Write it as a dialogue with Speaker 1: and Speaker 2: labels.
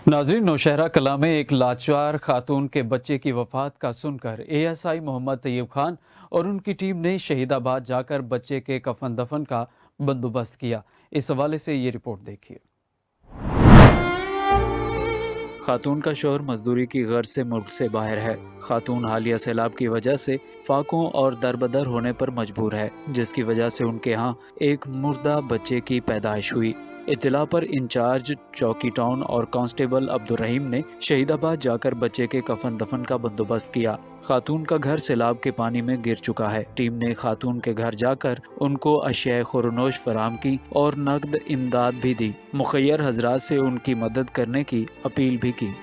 Speaker 1: नाजरीन, नौशहरा कला में एक लाचार खातून के बच्चे की वफात का सुनकर एएसआई मोहम्मद तैयब खान और उनकी टीम ने शहीदाबाद जाकर बच्चे के कफन दफन का बंदोबस्त किया। इस हवाले से ये रिपोर्ट देखिए। खातून का शौहर मजदूरी की गर्ज से मुल्क से बाहर है। खातून हालिया सैलाब की वजह से फाकों और दरबदर होने पर मजबूर है, जिसकी वजह से उनके यहाँ एक मुर्दा बच्चे की पैदाइश हुई। इत्तला पर इंचार्ज चौकी टाउन और कांस्टेबल अब्दुल रहीम ने शहीदाबाद जाकर बच्चे के कफन दफन का बंदोबस्त किया। खातून का घर सैलाब के पानी में गिर चुका है। टीम ने खातून के घर जाकर उनको अशिया खुरनोश फराम की और नकद इमदाद भी दी। मुखैर हजरात से उनकी मदद करने की अपील भी की।